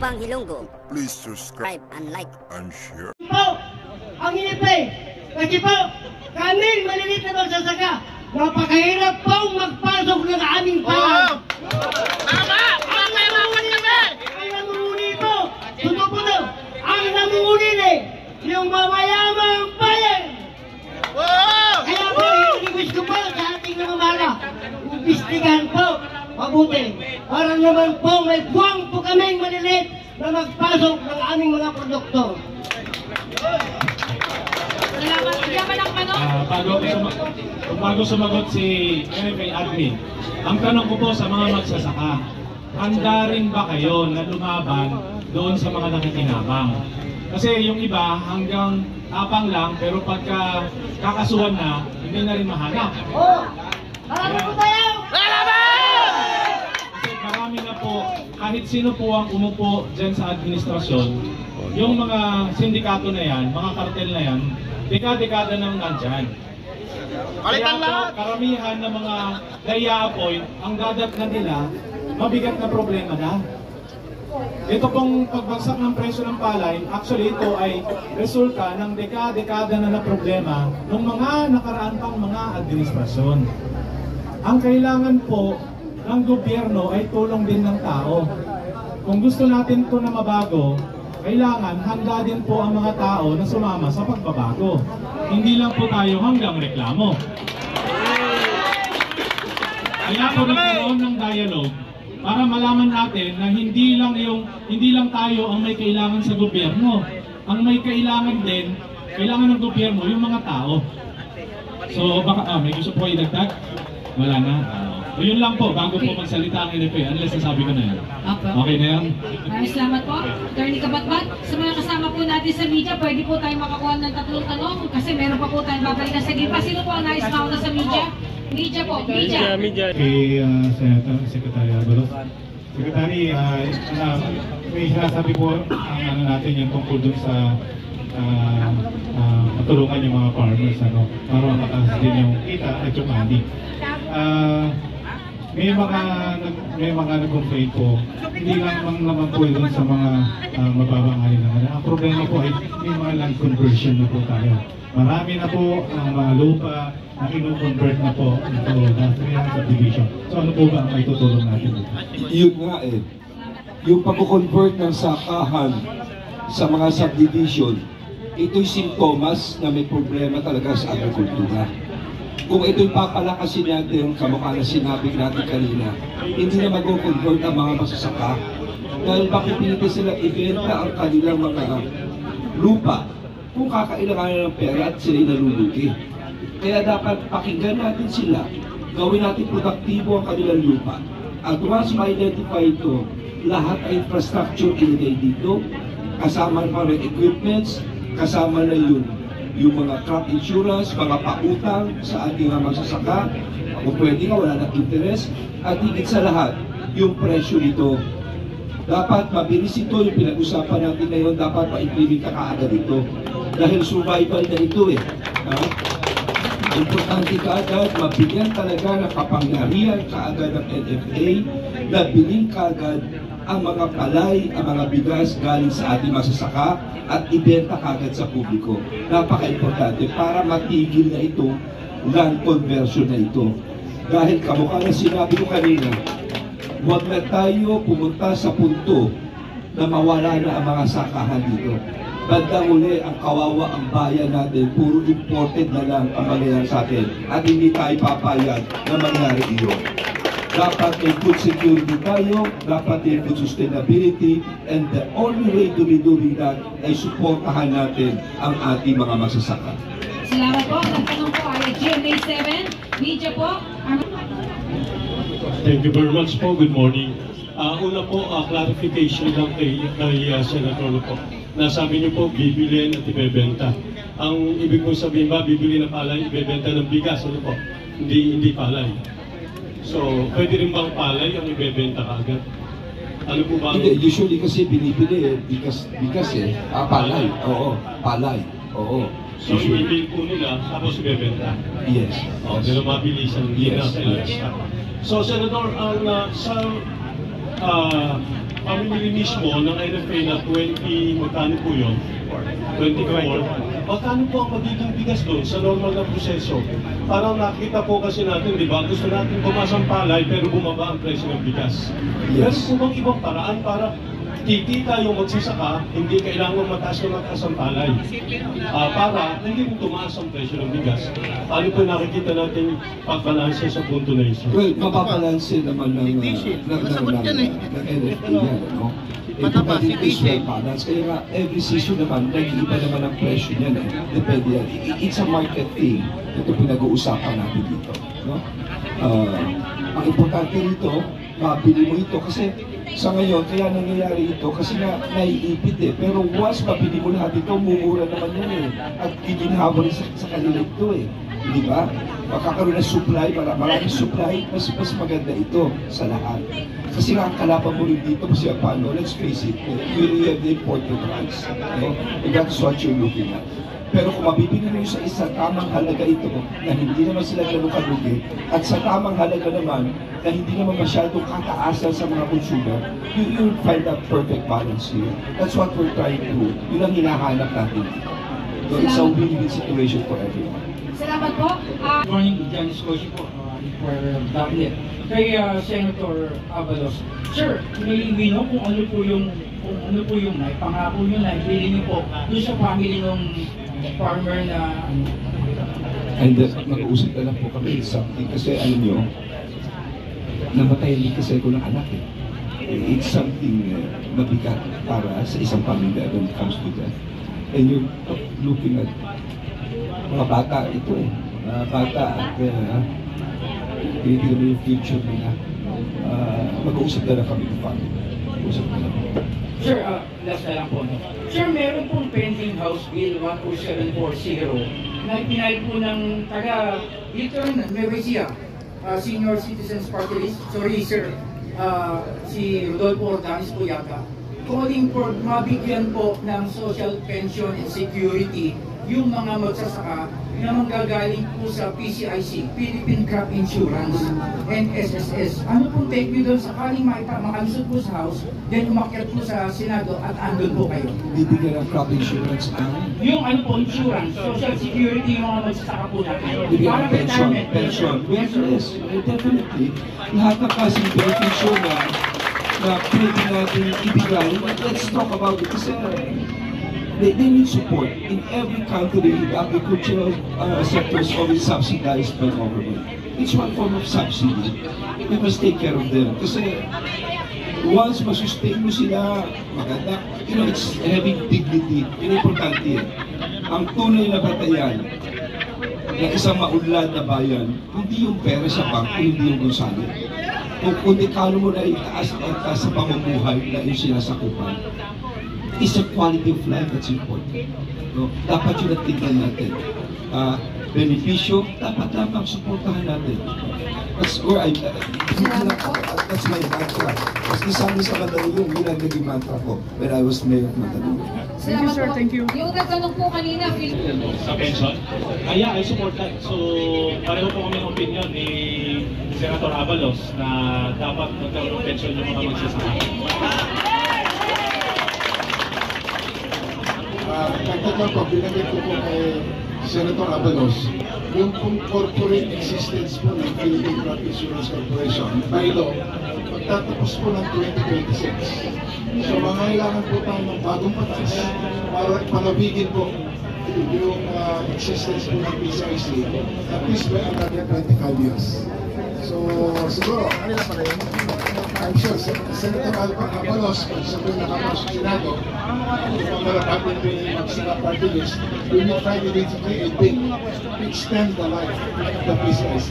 Pang Ilonggo. Please subscribe And like and share. Po, ang inipay, kasi po, kami malilit na magsasaka, napakahirap pong magpasok ng aming palang. Tama! Ang namumuni po, totoo po daw, ang namumuni yung mamayamang bayan. Kaya po, i-request ko po sa ating namamala, imbestigahan po, mabuti. Para naman po, may buwang po kaming malilit na magpasok ng aming mga produkto. Salamat. Yaman ang tanong. Bago sumagot si NFA admin, ang tanong ko po sa mga magsasaka, handa rin ba kayo na lumaban doon sa mga nakikinabang? Kasi yung iba hanggang tapang lang, pero pagka kakasuhan na, hindi na rin mahanap. Marami po tayo! Kasi marami na po, kahit sino po ang umupo dyan sa administrasyon, yung mga sindikato na yan, mga kartel na yan, dekada-dekada nang nandyan. Kaya po, karamihan ng mga nai-appoint, ang dadatnan nila, mabigat na problema na. Ito pong pagbagsak ng presyo ng palay, actually ito ay resulta ng dekada-dekada na problema ng mga nakaraan pang mga administrasyon. Ang kailangan po ng gobyerno ay tulong din ng tao. Kung gusto natin ito na mabago, kailangan handa din po ang mga tao na sumama sa pagbabago. Hindi lang po tayo hanggang reklamo. Kaya po nagkaroon ng dialogue para malaman natin na hindi lang tayo ang may kailangan sa gobyerno. Ang may kailangan ng gobyerno yung mga tao. So baka may gusto po idagdag? Wala na. O yun lang po, bago po magsalita ang NFA, unless nasabi ko na yan. Okay na yan? Maraming salamat po. Attorney Kabatbat, sa mga kasama po natin sa media, pwede po tayo makakuha ng 3 tanong kasi meron pa po tayong babalikan sa gipa. Sino po ang nais mauna sa media? Media po, media. Kay Senator, Secretary Abalos. Secretary, may sinasabi po ang natin yung tungkol dun sa matulungan yung mga farmers para mataas din yung kita at yung money. May mga nag-complain po, hindi lang naman po yun sa mga mababang halinahan. Ang problema po ay may mga land conversion na po tayo. Marami na po ang mga lupa na ino-convert na po into industrial subdivision. So ano po ba ang maitutulong natin? Yun nga yung pag-convert ng sakahan sa mga subdivision, ito'y sintomas na may problema talaga sa agrikultura. Kung ito'y papalakasin natin, kamukha na sinabi natin kanina, hindi na mag-convert ang mga masasaka dahil makipilitin sila ibenta ang kanilang mga lupa kung kakailangan ng pera at sila'y nalulugi. Kaya dapat pakinggan natin sila, gawin natin produktibo ang kanilang lupa. At once ma-identify ito, lahat ay infrastructure ilagay dito, kasama na mga equipments, kasama na yung mga crop insurance, mga pautang sa ating mga magsasaka, kung pwede nga wala ng interest, at higit sa lahat, yung presyo nito. Dapat mabilis ito, yung pinag-usapan natin ngayon, dapat ma-implement ka kaagad ito. Dahil survival na ito Importante kaagad, mabigyan talaga ng kapangyarihan kaagad ng NFA na bilhin kaagad ang mga palay, ang mga bigas galing sa ating masasaka at ibenta kagad sa publiko. Napaka-importante para matigil na itong land conversion na ito. Dahil kamukha na sinabi ko kanina, huwag na tayo pumunta sa punto na mawala na ang mga sakahan dito. Bandang uli, ang kawawa ang bayan natin, puro imported na lang ang mangyayari sa atin at hindi tayo papayag na mangyari iyon. Dapat may food security tayo, dapat may food sustainability, and the only way to be doing that ay suportahan natin ang ating mga masasaka. Salamat po. Ang tanong po ay GMA 7. Media po. Thank you very much po. Good morning. Una po, clarification lang kay Senator po. Nasabi niyo po, bibilin at ibebenta. Ang ibig kong sabihin ba, bibili na palay, ibebenta ng bigas, ano po? Hindi palay. So, pwede rin bang palay ang ibebenta kagad? Ano po ba? Hindi, usually kasi binibili bigas palay. Oo, palay. Oo. So, ibibili po nila, tapos ibebenta? Yes. Pero mabilisan. Yes. So, Senator, ang sa pamimili mismo ng NFA na 20, magkano po yun? 24. Magkano po ang magiging bigas doon sa normal na proseso? Parang nakita po kasi natin, di ba? Gusto natin tumaas ang palay pero bumaba ang presyo ng bigas. Meron po bang ibang paraan para kikita yung magsasaka, hindi kailangan mataas ang palay. Para hindi rin tumaas ang presyo ng bigas. Ano po nakikita natin pagbalanse sa punto na ito? Well, mapapalansin naman ng NFA yan, no? Depende is well balance. Kaya nga, every season naman, nag-iiba naman ang presyo niyan. Depende yan. It's a market thing. Ito pinag-uusapan natin dito. No? Ang importante rito, mabili mo ito kasi sa ngayon, kaya nangyayari ito kasi nga naiipit eh. Pero once mabili mo lahat ito, mumura naman yan eh. At giginhawa rin sa kanila ito eh. Di ba? Makakaroon ng supply, maraming supply, mas maganda ito sa lahat. Kasi nga, ang kalaban mo rin dito kasi paano, let's face it, you really have the important rights. No? And that's what you're looking at. Pero kung mabibili mo sa isang tamang halaga ito, na hindi naman sila ganun kalugi, at sa tamang halaga naman, na hindi naman masyadong kataasan sa mga consumer, you'll find that perfect balance here. That's what we're trying to do. Yun ang hinahanap natin. So it's a win-win situation for everyone. Salamat po. Good morning, Janice Cosi po, for Daphne. Kay Senator Abalos. Sir, may we know kung ano po yung pangako nyo na ibili niyo po doon sa family ng farmer na... And mag-uusap na lang po kami something kasi alam nyo, namatayan din kasi ako ng anak eh. It's something mabigat para sa isang pamilya when it comes to that. And you're looking at mga bata ito eh. Mga bata at tinitignan mo yung future nila. Mag-uusap na lang kami ng family. Mag-uusap na lang. Sir, last na lang po. Sir, meron pong pending House Bill 10740 na ipinahid po ng taga Hilton Nuevesia, Senior Citizens Party List. Sorry, sir. Si Rodolfo Ordanes po yata. Calling for mabigyan po ng social pension and security yung mga magsasaka na manggagaling po sa PCIC, Philippine Crop Insurance, and SSS. Ano pong take nyo doon sakaling makalusot po sa House, then umakyat po sa Senado at andun po kayo? Bibigyan ng crop insurance yung ano po, insurance, social security, yung mga magsasaka po natin. bibigyan ng pension. Yes, definitely. Lahat ng kasing beneficio na pwede natin ibigay, let's talk about it. Kasi they need support. In every country, the agricultural sector is always subsidized by government. It's one form of subsidy. We must take care of them. Kasi once masustain mo sila, maganda, it's having dignity. Yun importante yan. Ang tunay na batayan ng isang maunlad na bayan, hindi yung pera sa bangko, hindi yung gusali. Kung dekalo mo na itaas sa pamumuhay na yung sinasakupan, it's a quality of life that's important. No? Dapat yun natignan natin. Benepisyo, dapat suportahan natin. That's my mantra. Kasi sabi sa Mandaluyong, yun ang naging mantra ko when I was mayor of Mandaluyong. Thank you, sir. Thank you. Yung nagtanong po kanina, Sa pension? Kaya, I support that. So, pareho po kami ng opinion ni Senator Abalos na dapat magkaroon ng pension yung mga magsasaka. Pagkatapos po, binagay ko po kay Senator Abalos, yung corporate existence po ng Philippine Crop Insurance Corporation, by law, magtatapos po ng 2026. So, mangailangan po tayo ng bagong batas para palabigin po yung existence po ng PCIC at least by another 25 years. So, siguro, kanila pa rin, I'm sure, Senator Abalos, pag sabi nakapasok sa Senado, kung malapapin ko yung magsaka party list, we will try to create a big, extend the life of the PCIC.